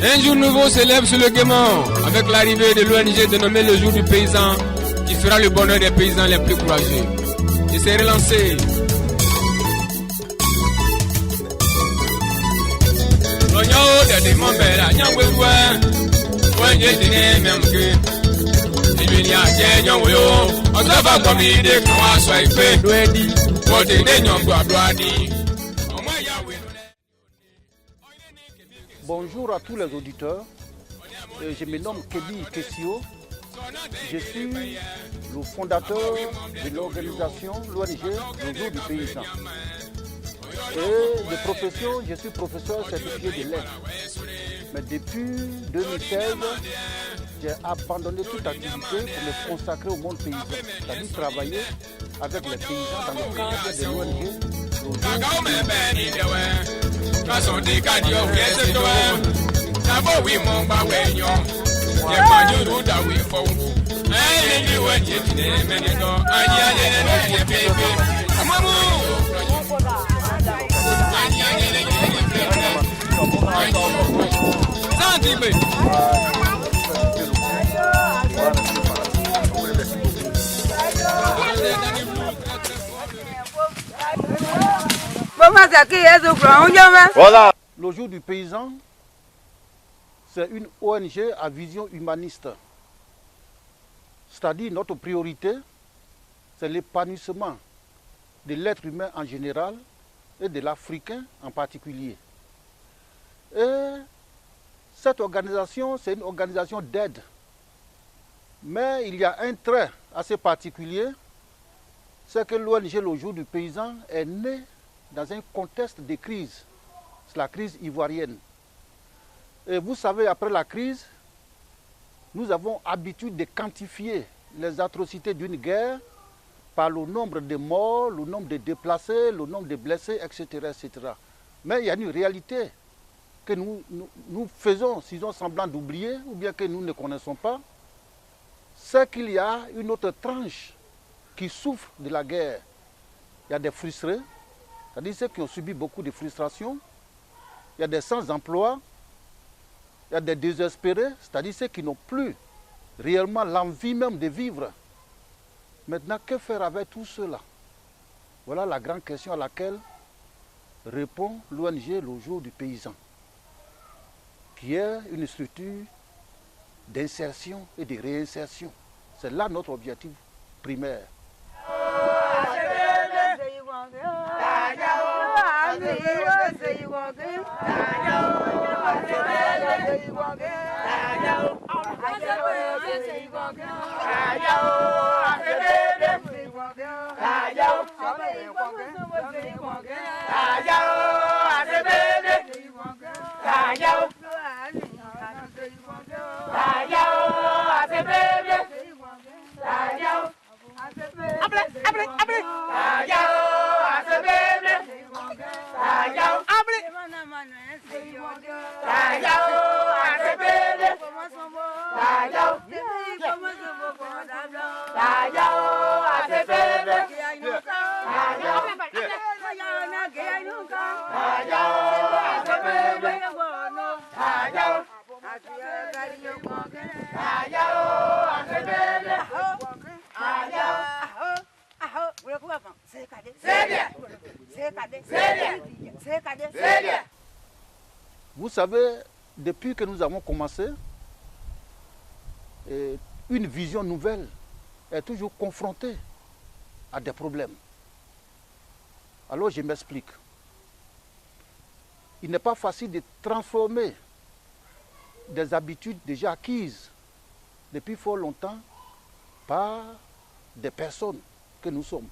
Un jour nouveau s'élève sur le Guémon avec l'arrivée de l'ONG dénommée le jour du paysan qui fera le bonheur des paysans les plus courageux. Et c'est relancé. Bonjour à tous les auditeurs. Je me nomme Kébi Kessio. Je suis le fondateur de l'organisation l'ONG Le Jour du Paysan. Et de profession, je suis professeur certifié de lettres. Mais depuis 2016, j'ai abandonné toute activité pour me consacrer au monde paysan. C'est-à-dire travailler avec les paysans dans le cadre de l'ONG Le Jour du Voilà. Le jour du paysan, c'est une ONG à vision humaniste. C'est-à-dire notre priorité, c'est l'épanouissement de l'être humain en général et de l'Africain en particulier. Et cette organisation, c'est une organisation d'aide. Mais il y a un trait assez particulier, c'est que l'ONG Le Jour du Paysan est née dans un contexte de crise. C'est la crise ivoirienne. Et vous savez, après la crise, nous avons l'habitude de quantifier les atrocités d'une guerre par le nombre de morts, le nombre de déplacés, le nombre de blessés, etc. etc. Mais il y a une réalité que nous faisons, sinon semblant d'oublier, ou bien que nous ne connaissons pas, c'est qu'il y a une autre tranche qui souffre de la guerre. Il y a des frustrés, c'est-à-dire ceux qui ont subi beaucoup de frustrations. Il y a des sans-emploi, il y a des désespérés, c'est-à-dire ceux qui n'ont plus réellement l'envie même de vivre. Maintenant, que faire avec tout cela? Voilà la grande question à laquelle répond l'ONG Le Jour du Paysan, qui est une structure d'insertion et de réinsertion. C'est là notre objectif primaire. Vous savez, depuis que nous avons commencé, une vision nouvelle est toujours confrontée à des problèmes. Alors je m'explique. Il n'est pas facile de transformer des habitudes déjà acquises depuis fort longtemps par des personnes que nous sommes.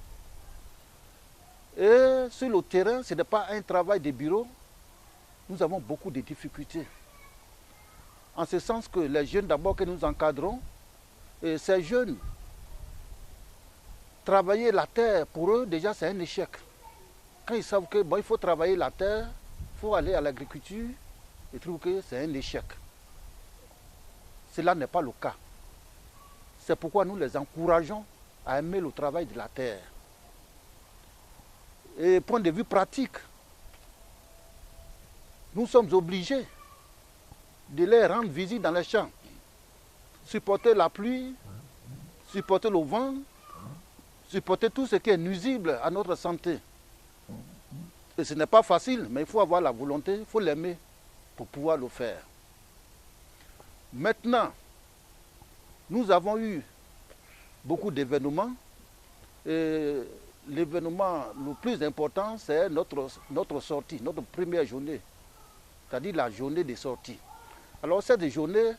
Et sur le terrain, ce n'est pas un travail de bureau. Nous avons beaucoup de difficultés. En ce sens que les jeunes d'abord que nous encadrons, et ces jeunes, travailler la terre, pour eux, déjà c'est un échec. Quand ils savent que il faut travailler la terre, il faut aller à l'agriculture, ils trouvent que c'est un échec. Cela n'est pas le cas. C'est pourquoi nous les encourageons à aimer le travail de la terre. Et point de vue pratique, nous sommes obligés de les rendre visite dans les champs, supporter la pluie, supporter le vent, supporter tout ce qui est nuisible à notre santé. Et ce n'est pas facile, mais il faut avoir la volonté, il faut l'aimer pour pouvoir le faire. Maintenant, nous avons eu beaucoup d'événements. Et l'événement le plus important, c'est notre sortie, notre première journée, c'est-à-dire la journée des sorties. Alors cette journée,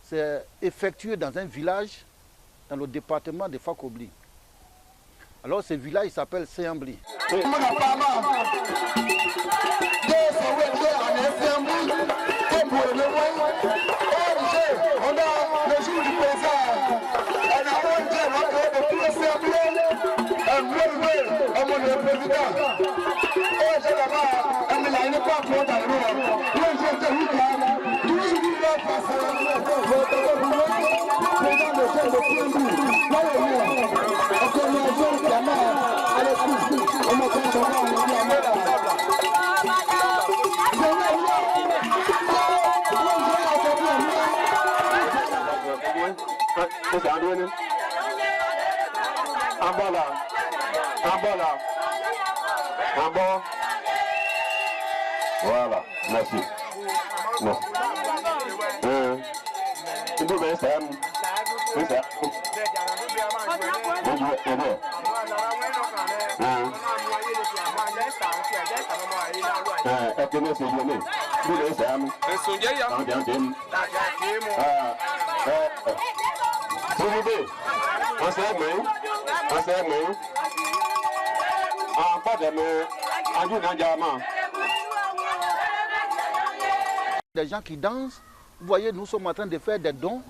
c'est effectué dans un village dans le département de Fakobli. Alors ce village s'appelle Séambli. Voilà, merci. Des gens qui dansent, vous voyez, nous sommes en train de faire des dons.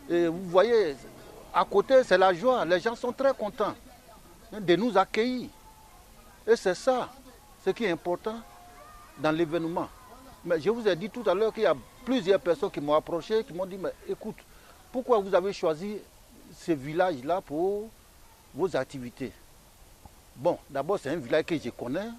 Et vous voyez, à côté, c'est la joie. Les gens sont très contents de nous accueillir. Et c'est ça, ce qui est important dans l'événement. Mais je vous ai dit tout à l'heure qu'il y a plusieurs personnes qui m'ont approché, qui m'ont dit, mais écoute, pourquoi vous avez choisi ce village-là pour vos activités? Bon, d'abord, c'est un village que je connais.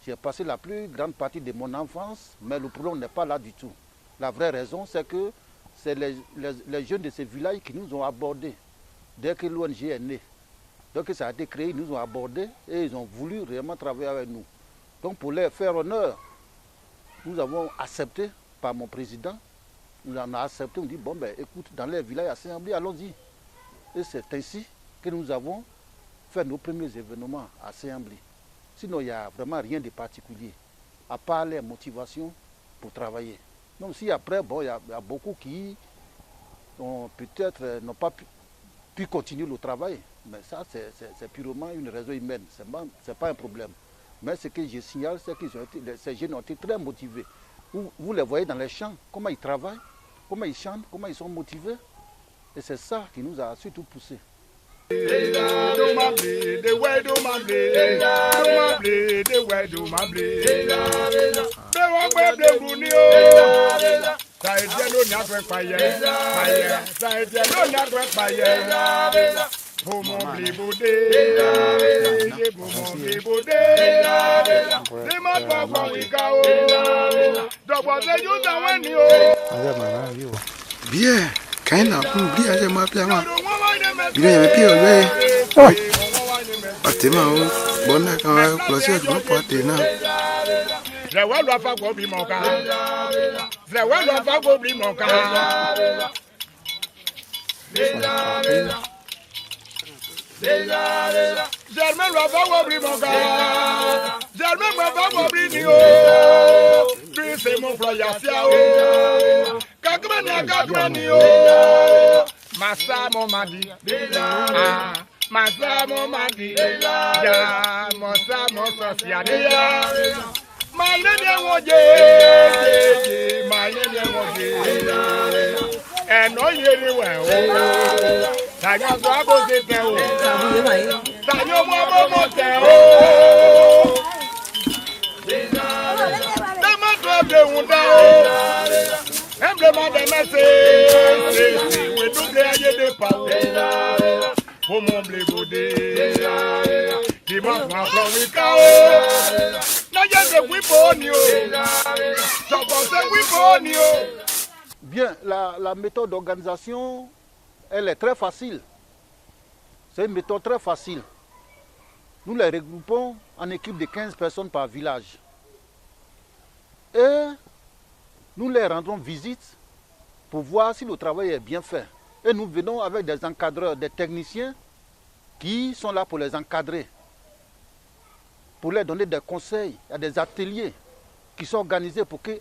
J'ai passé la plus grande partie de mon enfance, mais le problème n'est pas là du tout. La vraie raison, c'est que c'est les jeunes de ce village qui nous ont abordés dès que l'ONG est née. Donc ça a été créé, ils nous ont abordés et ils ont voulu réellement travailler avec nous. Donc pour leur faire honneur, nous avons accepté par mon président, nous en avons accepté, on dit, bon ben écoute, dans les villages à Saint-Ambly, allons-y. Et c'est ainsi que nous avons fait nos premiers événements à Saint-Ambly. Sinon, il n'y a vraiment rien de particulier, à part les motivations pour travailler. Donc si après, bon, il y a beaucoup qui peut-être n'ont pas pu continuer le travail, mais ça, c'est purement une raison humaine, ce n'est pas un problème. Mais ce que je signale, c'est que ces jeunes ont été très motivés. Vous les voyez dans les champs, comment ils travaillent, comment ils chantent, comment ils sont motivés. Et c'est ça qui nous a surtout poussés. Bien, quand il a oublié, j'ai m'appelé avant. Il y avait pire, oui. Bâtiment, bon, quand on va closer, je ne peux pas tenir. Germain va pas oublier mon gars. Germain va pas oublier Nio. Lui c'est mon frère Fiao. Kagrani o. Massa mon madi. Massa mon madi. Ya massa mon socialia. Maine bien woje. Maine bien woje. Eno yeri we o. Tanyo so aboze te o. Tanyo mo te o. Dama to de unda o. Emblema de messe. We double aye de pa o. Pour mon blé godé. Dimanche ma florika o. Na je de wiponi o. So bo se wiponi o. Bien, la méthode d'organisation, elle est très facile. C'est une méthode très facile. Nous les regroupons en équipe de 15 personnes par village. Et nous les rendons visite pour voir si le travail est bien fait. Et nous venons avec des encadreurs, des techniciens qui sont là pour les encadrer, pour leur donner des conseils. Il y a des ateliers qui sont organisés pour qu'eux,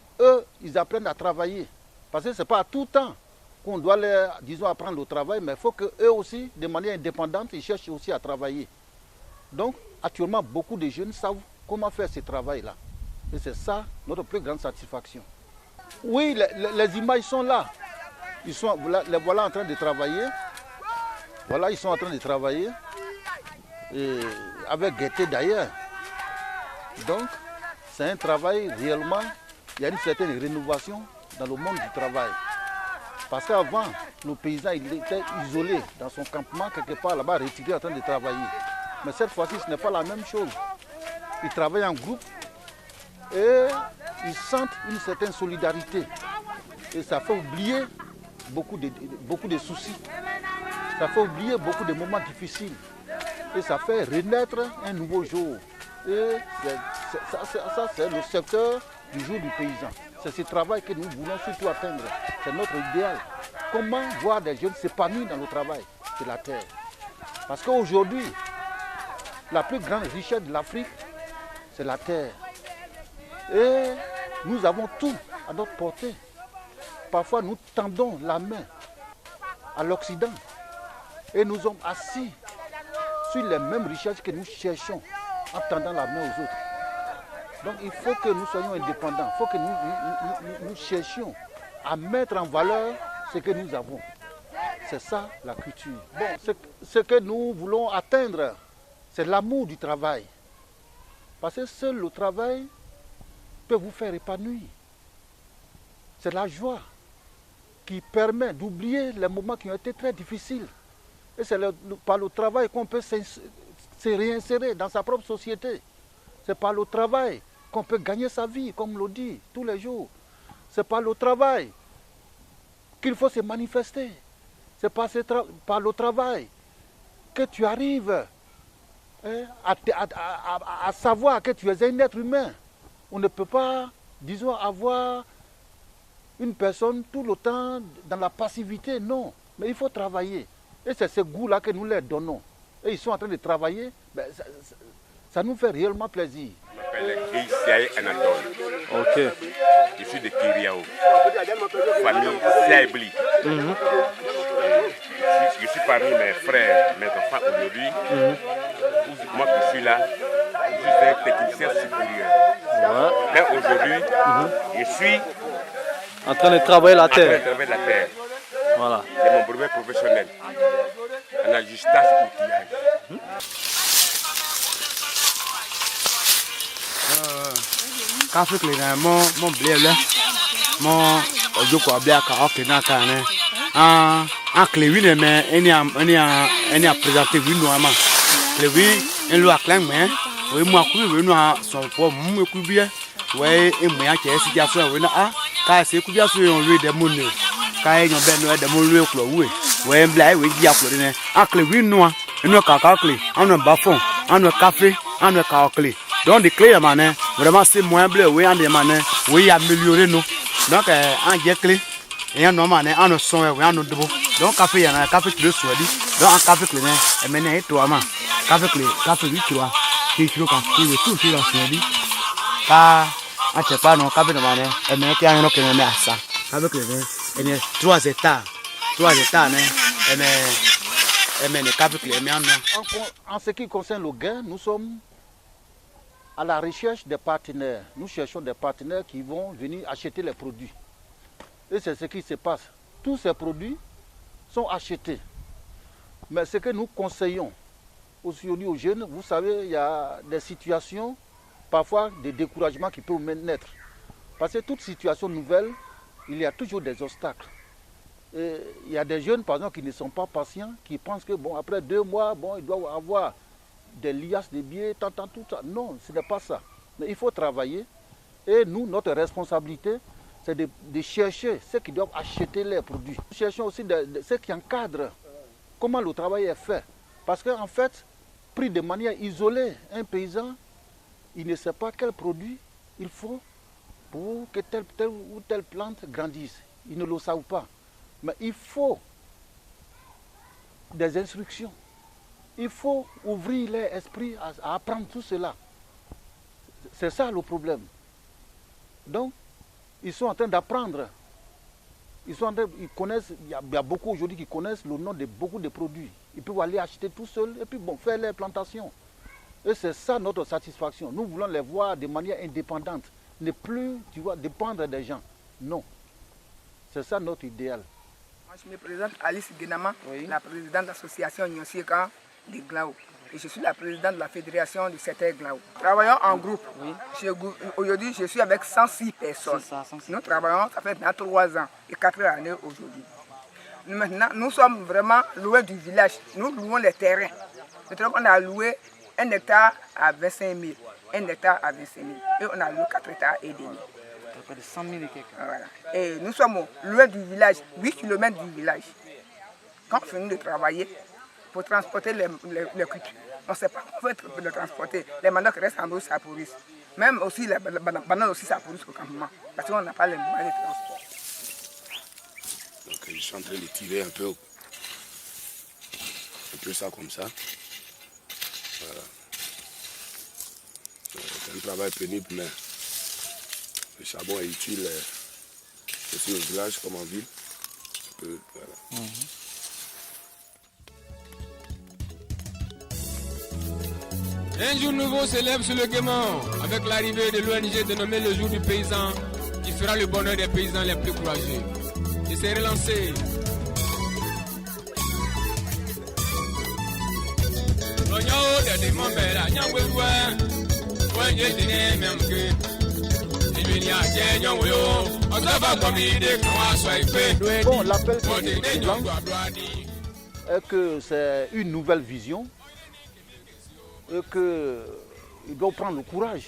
ils apprennent à travailler. Parce que ce n'est pas à tout temps qu'on doit leur, disons, apprendre le travail, mais il faut qu'eux aussi, de manière indépendante, ils cherchent aussi à travailler. Donc, actuellement, beaucoup de jeunes savent comment faire ce travail-là. Et c'est ça notre plus grande satisfaction. Oui, les images sont là. Les voilà en train de travailler. Voilà, ils sont en train de travailler. Et avec gaieté d'ailleurs. Donc, c'est un travail réellement, il y a une certaine rénovation dans le monde du travail. Parce qu'avant, le paysan il était isolé dans son campement, quelque part là-bas, retiré en train de travailler. Mais cette fois-ci, ce n'est pas la même chose. Ils travaillent en groupe et ils sentent une certaine solidarité. Et ça fait oublier beaucoup de soucis. Ça fait oublier beaucoup de moments difficiles. Et ça fait renaître un nouveau jour. Et ça, c'est le secteur du jour du paysan. C'est ce travail que nous voulons surtout atteindre. C'est notre idéal. Comment voir des jeunes s'épanouir dans le travail de la terre. Parce qu'aujourd'hui, la plus grande richesse de l'Afrique, c'est la terre. Et nous avons tout à notre portée. Parfois, nous tendons la main à l'Occident et nous sommes assis sur les mêmes richesses que nous cherchons en tendant la main aux autres. Donc il faut que nous soyons indépendants, il faut que nous cherchions à mettre en valeur ce que nous avons. C'est ça la culture. Bon, ce que nous voulons atteindre, c'est l'amour du travail. Parce que seul le travail peut vous faire épanouir. C'est la joie qui permet d'oublier les moments qui ont été très difficiles. Et c'est par le travail qu'on peut se réinsérer dans sa propre société. C'est par le travail qu'on peut gagner sa vie, comme on le dit tous les jours. C'est par le travail qu'il faut se manifester. C'est par le travail que tu arrives à savoir que tu es un être humain. On ne peut pas, disons, avoir une personne tout le temps dans la passivité, non. Mais il faut travailler. Et c'est ce goût-là que nous leur donnons. Et ils sont en train de travailler, ben, ça nous fait réellement plaisir. Je m'appelle Siaï Anatole. Ok. Je suis de Kiriao, famille Siaïbli. Je suis parmi mes frères, mes enfants aujourd'hui. Moi qui suis là, je suis un technicien supérieur. Ouais. Mais aujourd'hui, je suis en train de travailler la terre. En train de travailler la terre. Voilà. C'est mon brevet professionnel. En ajustage outillage. Quand je suis là, mon blé là, mon ojoko blé ka ok na ka ne. En clé oui mais eni a présenté oui normalement. Clé oui en lo aklan mais oui moi ku oui no so po mu ku bia. Oui et moi qui est situation oui na ka se ku bia so yon lui de mon. Ka yon ben no de mon lui klo oui. Oui blé oui dia klo ne. En clé oui no eno ka clé, en bafon, en café, en ka clé. Donc des clés mané vraiment c'est moins bleu oui en des mané oui améliorer nous. Donc en j'ai clé et en mané en son oui en double. Donc café yana café tu le soidi. Donc en café clé et maintenant et toi man. Café clé, café 8 kilos. Qui kilo quand tu tout sur la soidi. Ka a sais pas non café de mané et maintenant qui a non que me ça. Café clé et 3 états. 3 états né et mais les café clé mais en ce qui concerne le gain, nous sommes à la recherche des partenaires. Nous cherchons des partenaires qui vont venir acheter les produits. Et c'est ce qui se passe. Tous ces produits sont achetés. Mais ce que nous conseillons aussi aux jeunes, vous savez, il y a des situations, parfois des découragements qui peuvent naître. Parce que toute situation nouvelle, il y a toujours des obstacles. Et il y a des jeunes, par exemple, qui ne sont pas patients, qui pensent que bon, après 2 mois, bon, ils doivent avoir des liasses de billets, tout ça. Non, ce n'est pas ça. Mais il faut travailler. Et nous, notre responsabilité, c'est de chercher ceux qui doivent acheter les produits. Nous cherchons aussi ceux qui encadrent comment le travail est fait. Parce qu'en fait, pris de manière isolée, un paysan, il ne sait pas quel produit il faut pour que telle ou telle plante grandisse. Ils ne le savent pas. Mais il faut des instructions. Il faut ouvrir leur esprit à apprendre tout cela. C'est ça le problème. Donc, ils sont en train d'apprendre. Ils connaissent, il y a beaucoup aujourd'hui qui connaissent le nom de beaucoup de produits. Ils peuvent aller acheter tout seuls et puis bon, faire leurs plantations. Et c'est ça notre satisfaction. Nous voulons les voir de manière indépendante. Ne plus, tu vois, dépendre des gens. Non. C'est ça notre idéal. Moi, je me présente Alice Guénama, la présidente de l'association Nyonsika de Glao. Et je suis la présidente de la fédération du secteur Glao. Nous travaillons en groupe. Aujourd'hui, je suis avec 106 personnes. Nous travaillons, ça fait maintenant 3 ans et 4 années aujourd'hui. Maintenant, nous sommes vraiment loin du village. Nous louons les terrains. Maintenant, on a loué 1 hectare à 25 000. 1 hectare à 25 000. Et on a loué 4 hectares et demi. De 100 000 et quelques. Voilà. Et nous sommes loin du village, 8 km du village. Quand on finit de travailler, pour transporter les cultures, on ne sait pas comment on le transporter. Les mandats qui restent en eau, ça pourrisse. Même aussi, les bananes aussi, ça pourrisse au campement. Parce qu'on n'a pas les moyens de transport. Donc je suis en train de tirer un peu ça comme ça. Voilà. C'est un travail pénible, mais le charbon est utile aussi au village comme en ville. Voilà. Un jour nouveau s'élève sur le Guémon avec l'arrivée de l'ONG dénommée le jour du paysan qui fera le bonheur des paysans les plus courageux. Et c'est relancé. Bon, l'appel est que c'est une nouvelle vision et qu'il doit prendre le courage,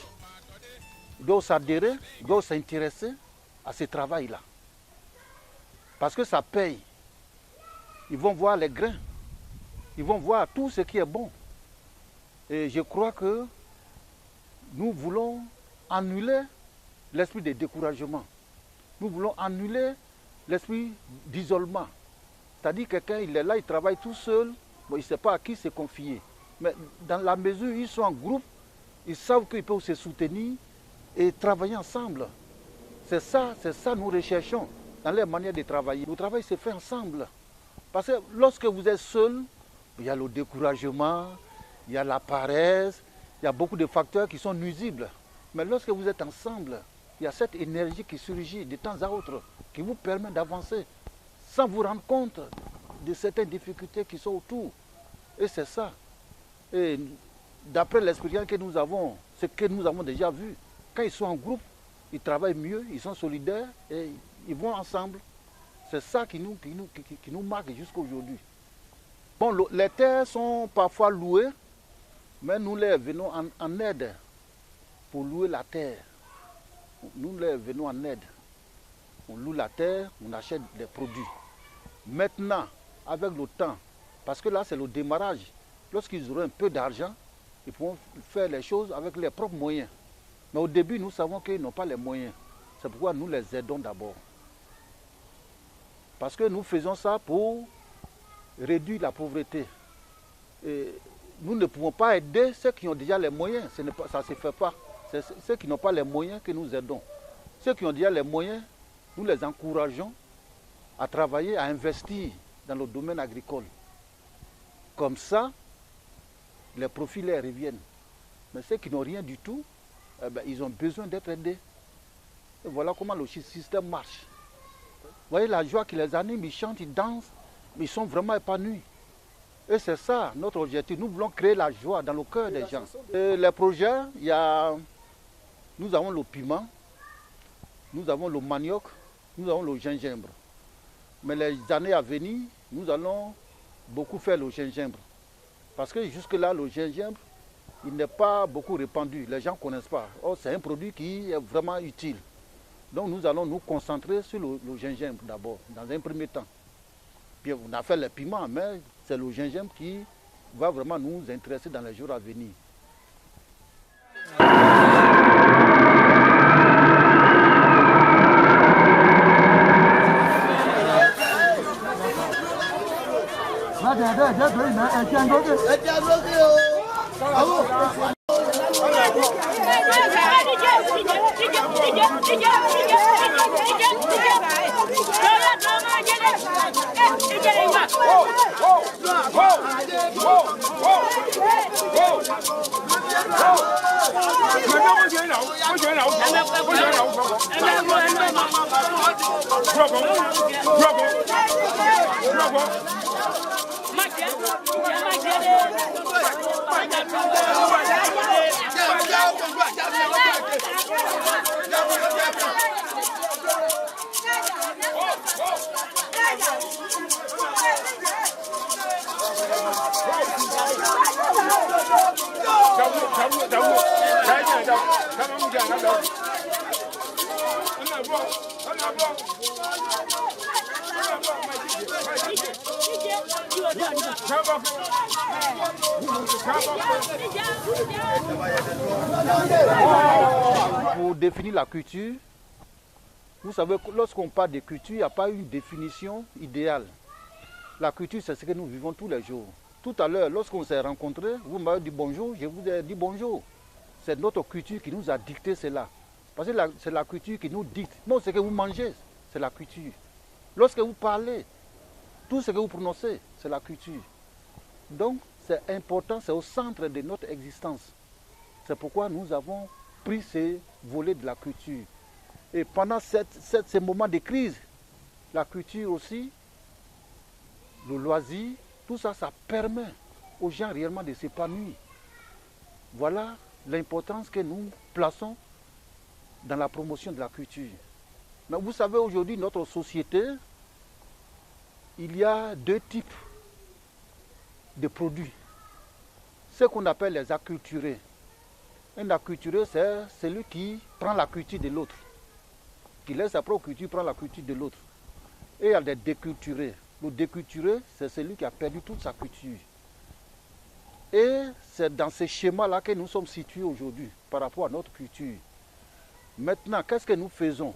il doit s'adhérer, il doit s'intéresser à ce travail-là. Parce que ça paye. Ils vont voir les grains, ils vont voir tout ce qui est bon. Et je crois que nous voulons annuler l'esprit de découragement. Nous voulons annuler l'esprit d'isolement. C'est-à-dire que quelqu'un, il est là, il travaille tout seul, bon, il ne sait pas à qui se confier. Mais dans la mesure où ils sont en groupe, ils savent qu'ils peuvent se soutenir et travailler ensemble. C'est ça nous recherchons dans les manières de travailler. Le travail se fait ensemble. Parce que lorsque vous êtes seul, il y a le découragement, il y a la paresse, il y a beaucoup de facteurs qui sont nuisibles. Mais lorsque vous êtes ensemble, il y a cette énergie qui surgit de temps à autre, qui vous permet d'avancer sans vous rendre compte de certaines difficultés qui sont autour. Et c'est ça. Et d'après l'expérience que nous avons, ce que nous avons déjà vu, quand ils sont en groupe, ils travaillent mieux, ils sont solidaires et ils vont ensemble. C'est ça qui nous marque jusqu'à aujourd'hui. Bon, les terres sont parfois louées, mais nous les venons en aide pour louer la terre. Nous les venons en aide. On loue la terre, on achète des produits. Maintenant, avec le temps, parce que là c'est le démarrage, lorsqu'ils auront un peu d'argent, ils pourront faire les choses avec leurs propres moyens. Mais au début, nous savons qu'ils n'ont pas les moyens. C'est pourquoi nous les aidons d'abord. Parce que nous faisons ça pour réduire la pauvreté. Et nous ne pouvons pas aider ceux qui ont déjà les moyens. Ça ne se fait pas. C'est ceux qui n'ont pas les moyens que nous aidons. Ceux qui ont déjà les moyens, nous les encourageons à travailler, à investir dans le domaine agricole. Comme ça, les profits leur reviennent. Mais ceux qui n'ont rien du tout, eh bien, ils ont besoin d'être aidés. Et voilà comment le système marche. Vous voyez la joie qui les anime, ils chantent, ils dansent, mais ils sont vraiment épanouis. Et c'est ça notre objectif. Nous voulons créer la joie dans le cœur des gens. Et les projets, nous avons le piment, nous avons le manioc, nous avons le gingembre. Mais les années à venir, nous allons beaucoup faire le gingembre. Parce que jusque-là, le gingembre, il n'est pas beaucoup répandu. Les gens ne connaissent pas. Or, c'est un produit qui est vraiment utile. Donc nous allons nous concentrer sur le gingembre d'abord, dans un premier temps. Puis on a fait les piments, mais c'est le gingembre qui va vraiment nous intéresser dans les jours à venir. Pour définir la culture, vous savez, lorsqu'on parle de culture, il n'y a pas une définition idéale. La culture, c'est ce que nous vivons tous les jours. Tout à l'heure, lorsqu'on s'est rencontrés, vous m'avez dit bonjour, je vous ai dit bonjour. C'est notre culture qui nous a dicté cela. Parce que c'est la culture qui nous dicte. Non, ce que vous mangez, c'est la culture. Lorsque vous parlez, tout ce que vous prononcez, c'est la culture. Donc, c'est important, c'est au centre de notre existence. C'est pourquoi nous avons pris ces volets de la culture. Et pendant ces moments de crise, la culture aussi, le loisir, tout ça, ça permet aux gens réellement de s'épanouir. Voilà l'importance que nous plaçons dans la promotion de la culture. Mais vous savez, aujourd'hui, notre société, il y a deux types de produits. Ce qu'on appelle les acculturés. Un acculturé, c'est celui qui prend la culture de l'autre. Qui laisse sa propre culture, prend la culture de l'autre. Et il y a des déculturés. Le déculturé, c'est celui qui a perdu toute sa culture. Et c'est dans ce schéma-là que nous sommes situés aujourd'hui par rapport à notre culture. Maintenant, qu'est-ce que nous faisons?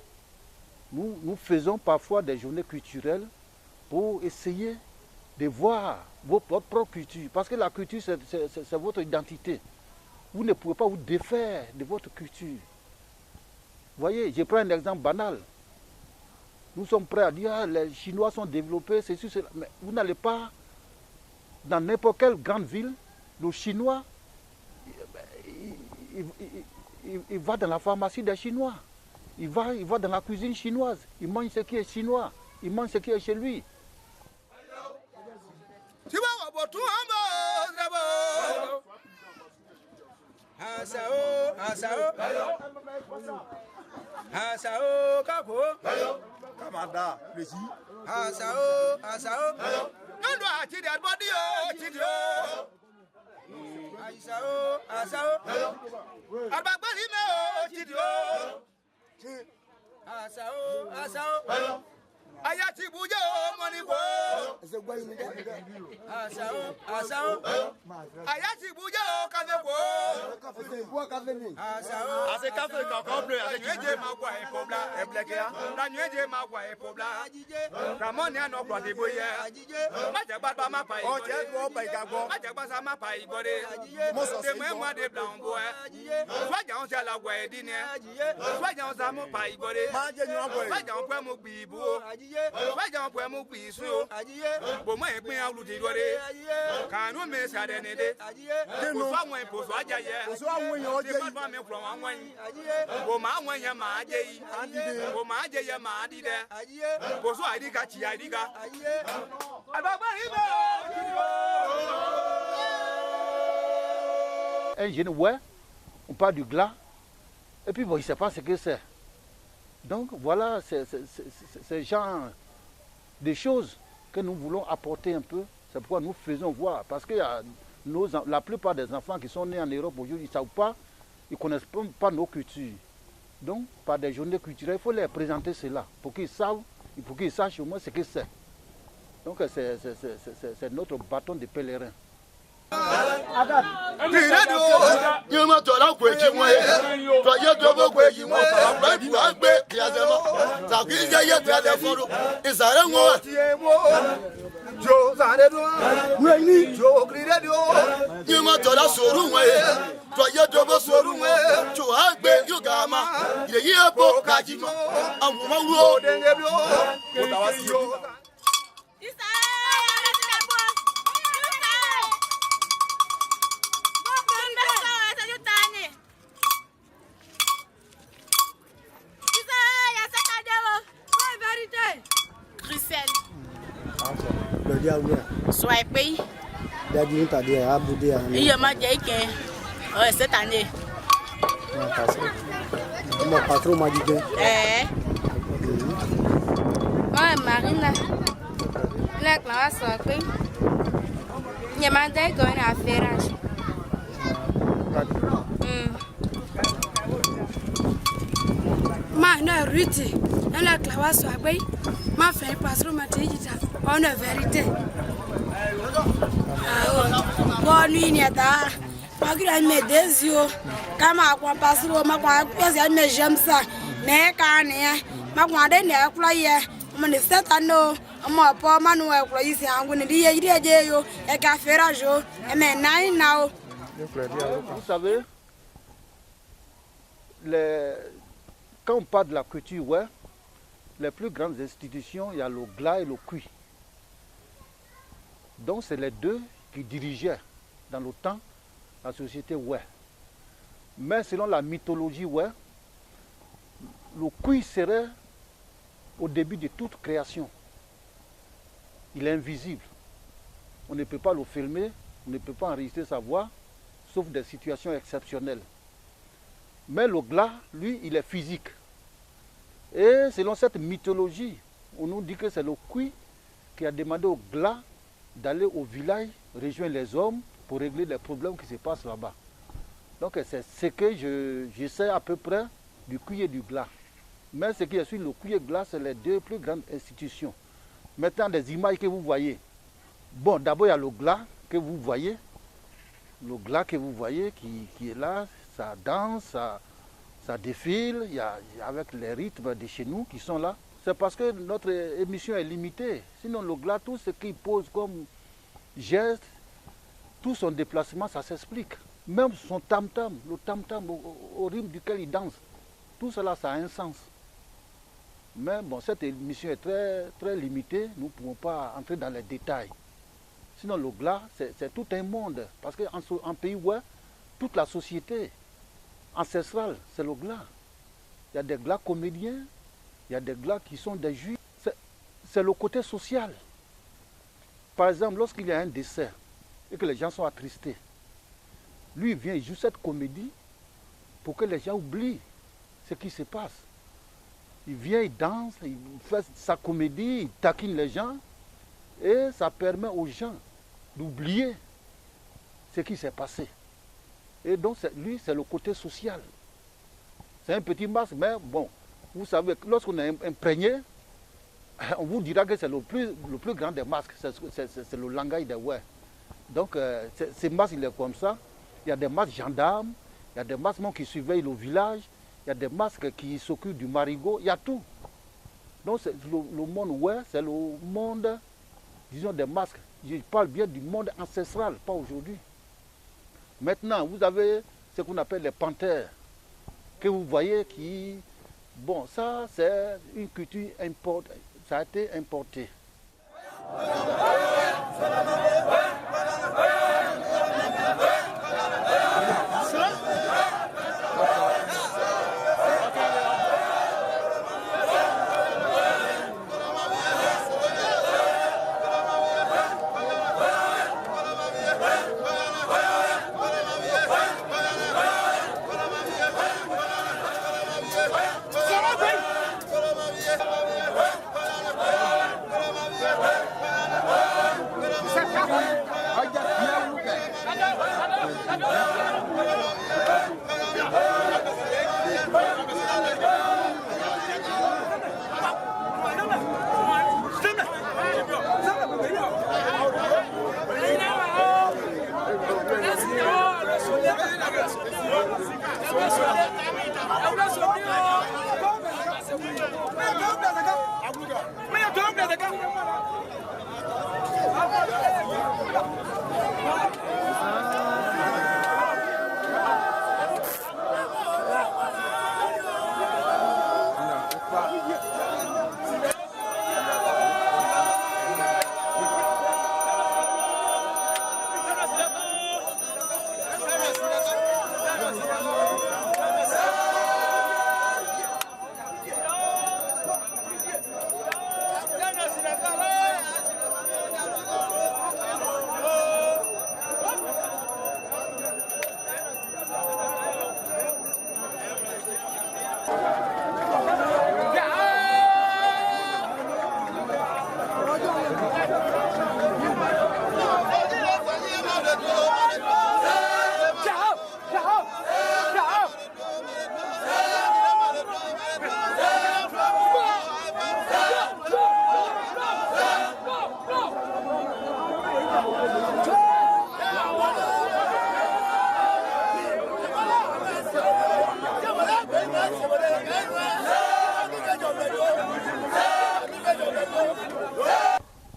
Nous faisons parfois des journées culturelles pour essayer de voir votre propre culture. Parce que la culture, c'est votre identité. Vous ne pouvez pas vous défaire de votre culture. Vous voyez, je prends un exemple banal. Nous sommes prêts à dire que les Chinois sont développés, c'est sûr, mais vous n'allez pas dans n'importe quelle grande ville, le Chinois, il va dans la pharmacie des Chinois, il va dans la cuisine chinoise, il mange ce qui est chinois, il mange ce qui est chez lui. Asao kako kamanda lesi asao ndo atidi adbody o asao abagbari me o tidi o asao ayati buje o moniko asao ayati buje o kafeko ase kafe kankan bleu ase nyeje magwa e pobla e blekea la nyeje magwa e pobla ramoni ano kwa de boye ma je gbadba ma pa o je go pa igagbo ma je gbasa ma pa igbore de mo de blanc boy swaja on se la gwa e dini swaja on sa mo pa igbore ma je nyu agbo swaja on pe mo gbi ibu swaja on pe mo gbi isu bo mo e pin awudi dore kanu me sa de ne de ko so awon ipo so aja ye so awon yan oje yi ma me from awon yi bo ma awon yan ma aje yi bo ma aje ye ma adi de ko so adi ka chi adi ka ababa ribo Un jeune, ouais, on parle du glas, et puis bon, il ne sait pas ce que c'est. Donc voilà, c'est genre de choses que nous voulons apporter un peu. C'est pourquoi nous faisons voir. Parce que la plupart des enfants qui sont nés en Europe aujourd'hui, ils ne savent pas, ils ne connaissent pas nos cultures. Donc, par des journées culturelles, il faut leur présenter cela pour qu'ils sachent au moins ce que c'est. Donc, c'est notre bâton de pèlerin. Sois pays. Il y a ma cette année. Marina. La classe soit pays. Il y a ma dé qu'on a fait. Ma ne ruti. La classe soit pays. Ma fait passer ma tête. On a vérité. Bon, lui, il y a da. Pas que mes deux yeux. Comme à quoi passer au ma mais j'aime ça. Mais quand ma commande n'est pas là. On est 7 ans. On pas manuel pour ici. On est dit et café rajo. Et maintenant, vous savez, quand on parle de la culture, ouais, les plus grandes institutions, il y a le GLA et le CUI. Donc c'est les deux qui dirigeaient dans le temps la société ouais. Mais selon la mythologie ouais, le CUI serait au début de toute création. Il est invisible. On ne peut pas le filmer, on ne peut pas enregistrer sa voix, sauf des situations exceptionnelles. Mais le GLA, lui, il est physique. Et selon cette mythologie, on nous dit que c'est le CUI qui a demandé au GLA d'aller au village, rejoindre les hommes pour régler les problèmes qui se passent là-bas. Donc c'est ce que je sais à peu près du CUI et du GLA. Mais ce qui est sur le CUI et le GLA, c'est les deux plus grandes institutions. Maintenant, des images que vous voyez. Bon, d'abord, il y a le GLA que vous voyez. Le GLA que vous voyez qui est là, ça danse, ça défile, il y a, avec les rythmes de chez nous qui sont là. C'est parce que notre émission est limitée. Sinon, le GLA, tout ce qu'il pose comme geste, tout son déplacement, ça s'explique. Même son tam-tam, le tam-tam au rythme duquel il danse, tout cela, ça a un sens. Mais bon, cette émission est très, très limitée, nous ne pouvons pas entrer dans les détails. Sinon, le GLA, c'est tout un monde. Parce qu'en pays ouais, toute la société ancestrale, c'est le GLA. Il y a des GLA comédiens, il y a des GLA qui sont des juifs. C'est le côté social. Par exemple, lorsqu'il y a un décès et que les gens sont attristés, lui, il vient, il joue cette comédie pour que les gens oublient ce qui se passe. Il vient, il danse, il fait sa comédie, il taquine les gens et ça permet aux gens d'oublier ce qui s'est passé. Et donc, lui, c'est le côté social. C'est un petit masque, mais bon, vous savez, lorsqu'on est imprégné, on vous dira que c'est le plus grand des masques, c'est le langage des ouais. Donc, ces masques, il est comme ça. Il y a des masques gendarmes, il y a des masques qui surveillent le village, il y a des masques qui s'occupent du marigot, il y a tout. Donc, le monde ouais, c'est le monde, disons, des masques. Je parle bien du monde ancestral, pas aujourd'hui. Maintenant, vous avez ce qu'on appelle les panthères, que vous voyez qui... Bon, ça, c'est une culture importée, ça a été importé.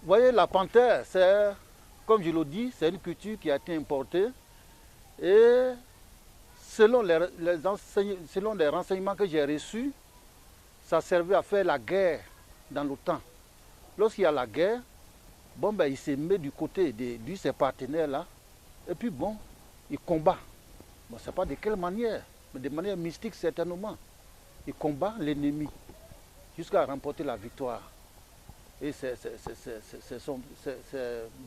Vous voyez, la panthère, c'est, comme je le dis, c'est une culture qui a été importée. Et selon les renseignements que j'ai reçus, ça servait à faire la guerre dans le temps. Lorsqu'il y a la guerre, bon, ben, il se met du côté de ses partenaires-là. Et puis bon, il combat. Bon, je ne sais pas de quelle manière, mais de manière mystique certainement. Il combat l'ennemi jusqu'à remporter la victoire. Et c'est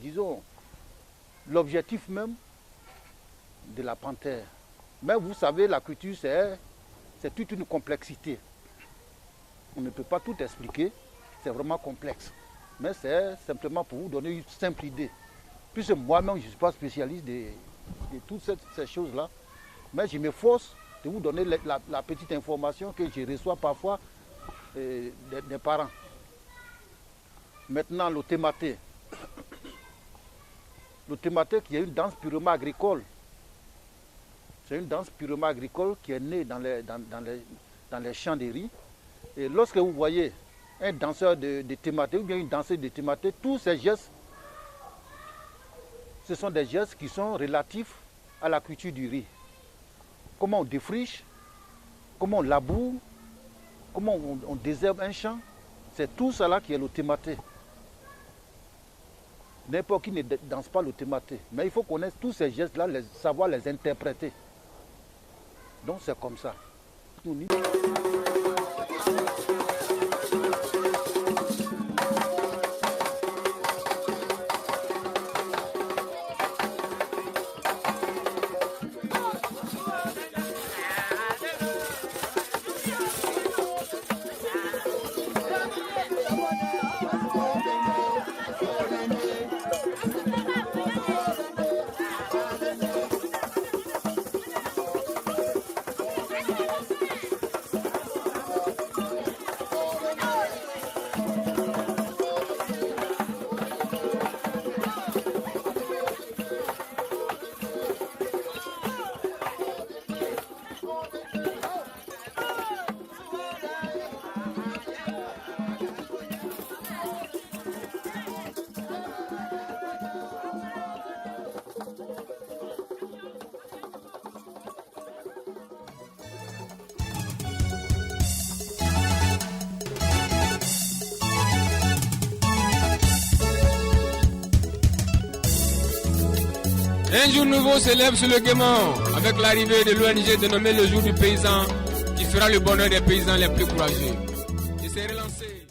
disons, l'objectif même de la panthère. Mais vous savez, la culture, c'est toute une complexité. On ne peut pas tout expliquer, c'est vraiment complexe. Mais c'est simplement pour vous donner une simple idée. Puisque moi-même, je ne suis pas spécialiste de toutes ces choses-là. Mais je m'efforce de vous donner la petite information que je reçois parfois des parents. Maintenant, le thématé. Le thématé qui est une danse purement agricole. C'est une danse purement agricole qui est née dans les champs de riz. Et lorsque vous voyez un danseur de thématé ou bien une danseuse de thématé, tous ces gestes, ce sont des gestes qui sont relatifs à la culture du riz. Comment on défriche, comment on laboure, comment on désherbe un champ, c'est tout cela qui est le thématé. N'importe qui ne danse pas le thématé, mais il faut connaître tous ces gestes-là, savoir les interpréter. Donc c'est comme ça. Un jour nouveau s'élève sur le Guémon avec l'arrivée de l'ONG dénommée le jour du paysan qui fera le bonheur des paysans les plus courageux. Il s'est relancé.